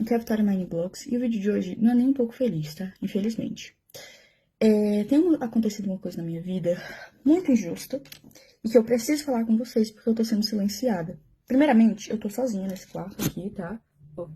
Aqui é a Vitória Mineblocks e o vídeo de hoje não é nem um pouco feliz, tá? Infelizmente. Tem acontecido uma coisa na minha vida muito injusta e que eu preciso falar com vocês porque eu tô sendo silenciada. Primeiramente, eu tô sozinha nesse quarto aqui, tá? Tô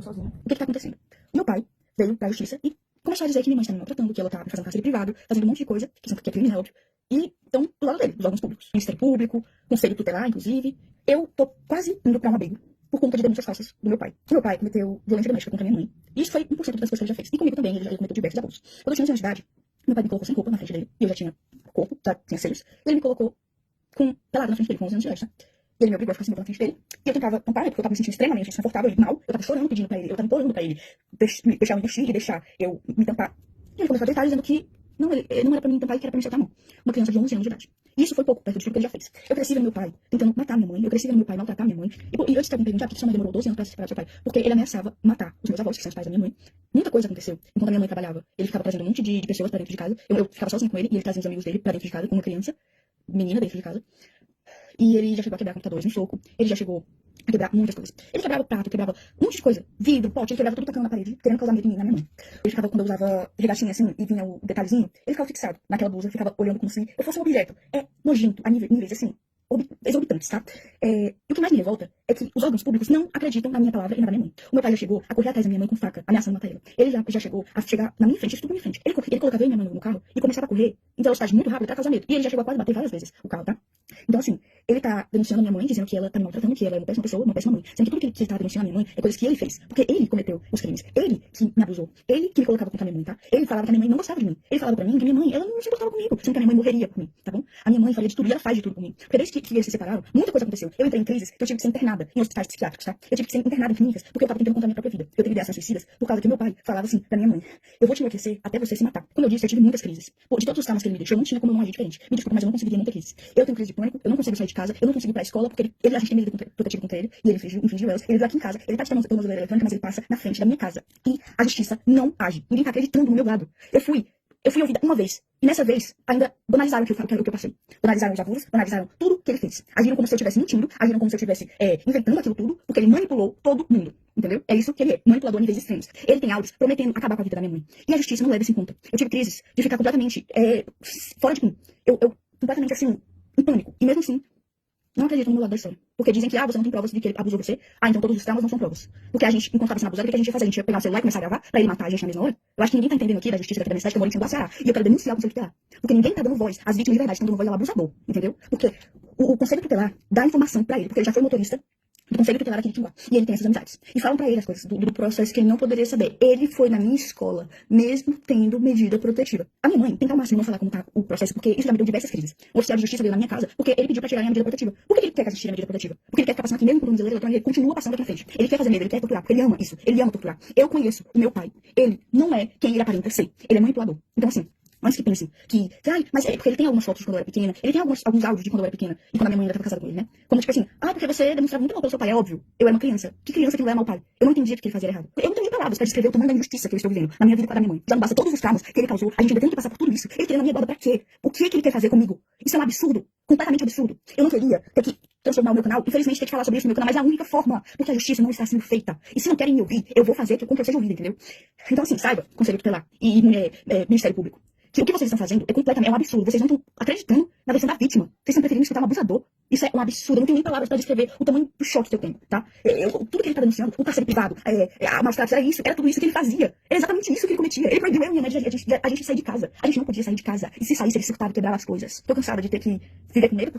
sozinha. O que tá acontecendo? Meu pai veio pra justiça e começou a dizer que minha mãe está me maltratando, que ela tá me fazendo cárcere privado, fazendo um monte de coisa, que é crime, é óbvio. E estão do lado dele, dos órgãos públicos. Ministério Público, Conselho Tutelar, inclusive. Eu tô quase indo pra um abrigo por conta de denúncias falsas do meu pai. O meu pai cometeu violência doméstica contra minha mãe. E isso foi 1% das coisas que ele já fez. E comigo também, ele já cometeu diversos abusos. Quando eu tinha 11 anos de idade, meu pai me colocou sem roupa na frente dele. E eu já tinha corpo, já tinha seios. E ele me colocou pelado na frente dele, com 11 anos de idade, tá? E ele me obrigou a ficar sem roupa na frente dele. E eu tentava tampar, porque eu tava me sentindo extremamente desconfortável e mal. Eu tava chorando pedindo pra ele, eu tava implorando pra ele deixar eu investir e deixar eu me tampar. E ele começou a deitar dizendo que não era pra mim tampar e que era pra mim soltar a mão. Uma criança de 11 anos de idade. E isso foi pouco perto do que ele já fez. Eu cresci vendo meu pai tentando matar minha mãe. Eu cresci vendo meu pai maltratar minha mãe. E eu te perguntar por que sua mãe demorou 12 anos pra se separar do seu pai. Porque ele ameaçava matar os meus avós, que são os pais da minha mãe. Muita coisa aconteceu. Enquanto a minha mãe trabalhava, ele ficava trazendo um monte de pessoas pra dentro de casa. Eu ficava sozinha com ele e ele trazia os amigos dele pra dentro de casa, com uma criança, menina dentro de casa. E ele já chegou a quebrar computadores no soco. Ele já chegou a quebrar muitas coisas. Ele quebrava prato, quebrava um monte de coisa. Vidro, pote, ele quebrava tudo tacando na parede, querendo causar medo em mim, na minha mãe. Ele ficava, quando eu usava regatinha assim, e vinha o detalhezinho, ele ficava fixado naquela blusa, ficava olhando como se eu fosse um objeto. É nojento, a níveis assim, exorbitantes, tá? E o que mais me revolta é que os órgãos públicos não acreditam na minha palavra e na da minha mãe. O meu pai já chegou a correr atrás da minha mãe com faca, ameaçando matar ela. Ele já chegou a chegar na minha frente, isso tudo na minha frente. Ele colocava eu e minha mãe no carro e começava a correr em velocidade muito rápida pra causar medo. E ele já chegou a quase bater várias vezes o carro, tá? Então, assim, ele tá denunciando a minha mãe, dizendo que ela tá me maltratando, que ela é uma péssima pessoa, uma péssima mãe. Sendo que tudo que ele tá denunciando a minha mãe é coisas que ele fez. Porque ele cometeu os crimes. Ele que me abusou. Ele que me colocava contra a minha mãe, tá? Ele falava que a minha mãe não gostava de mim. Ele falava pra mim que a minha mãe, ela não se importava comigo. Sendo que a minha mãe morreria por mim, tá bom? A minha mãe faria de tudo e ela faz de tudo por mim. Porque desde que eles se separaram, muita coisa aconteceu. Eu entrei em crises que eu tive que ser internada em hospitais psiquiátricos, tá? Eu tive que ser internada em clínicas porque eu tava tentando contar a minha própria vida. Eu tive ideações suicidas por causa que meu pai falava assim pra minha mãe: eu vou te enlouquecer até você se matar. Como eu disse, eu tive muitas crises. Pô, de todos os traumas que ele me deixou, eu não tinha como eu não agir diferente. Me desculpa, mas eu não conseguiria muita crise. Eu tenho crise de pânico, eu não consigo sair de casa, eu não consigo ir pra escola porque a gente tem medida protetiva contra ele e ele infringiu elas. Ele veio aqui em casa, ele tá de tornozeleira eletrônica, mas ele passa na frente da minha casa. E a justiça não age. Ninguém tá acreditando no meu lado. Eu fui ouvida uma vez. E nessa vez, ainda banalizaram o que eu passei. Banalizaram os abusos, banalizaram tudo que ele fez. Agiram como se eu estivesse mentindo, agiram como se eu estivesse inventando aquilo tudo, porque ele manipulou todo mundo. Entendeu? É isso que ele é. Manipulador em níveis extremos. Ele tem áudios prometendo acabar com a vida da minha mãe. E a justiça não leva isso em conta. Eu tive crises de ficar completamente fora de mim. Eu completamente assim, em pânico. E mesmo assim, não acreditam no meu lado da história. Porque dizem que, você não tem provas de que ele abusou você. Então todos os traumas não são provas. Porque a gente, enquanto estava sendo abusado, o que a gente ia fazer? A gente ia pegar o celular e começar a gravar pra ele matar a gente na mesma hora? Eu acho que ninguém tá entendendo aqui da justiça daqui da minha cidade, que eu moro em Timbó, Ceará. E eu quero denunciar o Conselho Tutelar. Porque ninguém tá dando voz. As vítimas de verdade estão dando voz ao abusador. Entendeu? Porque o Conselho Tutelar dá informação pra ele, porque ele já foi motorista do Conselho Tutelar aqui de Timbó. E ele tem essas amizades. E falam pra ele as coisas do processo que ele não poderia saber. Ele foi na minha escola, mesmo tendo medida protetiva. A minha mãe tenta ao máximo não falar como tá o processo, porque isso já me deu diversas crises. O oficial de justiça veio na minha casa, porque ele pediu pra tirar a medida protetiva. Por que ele quer que a gente tire a medida protetiva? Porque ele quer ficar passando aqui mesmo com tornozeleira eletrônica, ele continua passando aqui na frente. Ele quer fazer medo, ele quer torturar, porque ele ama isso. Ele ama torturar. Eu conheço o meu pai. Ele não é quem ele aparenta ser. Ele é manipulador. Então, assim, antes que pensem que, mas é porque ele tem algumas fotos de quando eu era pequena, ele tem alguns áudios de quando eu era pequena, e quando a minha mãe ainda estava casada com ele, né? Como tipo assim, porque você demonstrava muito amor pelo seu pai, é óbvio. Eu era uma criança. Que criança que não é amar o pai? Eu não entendia que ele fazia errado. Eu não tenho nem palavras pra descrever o tamanho da injustiça que eu estou vivendo na minha vida com a da minha mãe. Já não basta todos os traumas que ele causou, a gente ainda tem que passar por tudo isso. Ele querendo a minha guarda pra quê? O que ele quer fazer comigo? Isso é um absurdo, completamente absurdo. Eu não queria ter que transformar o meu canal, infelizmente ter que falar sobre isso no meu canal, mas é a única forma, porque a justiça não está sendo feita. E se não querem me ouvir, eu vou fazer com que eu seja ouvida, entendeu? Então assim, saiba, Conselho Tutelar e Ministério Público, que o que vocês estão fazendo é um absurdo. Vocês não estão acreditando na versão da vítima. Vocês estão preferindo escutar um abusador. Isso é um absurdo. Eu não tenho nem palavras para descrever o tamanho do choque que eu tenho, tá? Tudo que ele tá denunciando, o cárcere privado, a maus tratos, era tudo isso que ele fazia. Era exatamente isso que ele cometia. Ele proibiu eu e minha mãe a gente sair de casa. A gente não podia sair de casa. E se saísse, ele surtava e quebrava as coisas. Tô cansada de ter que viver com medo.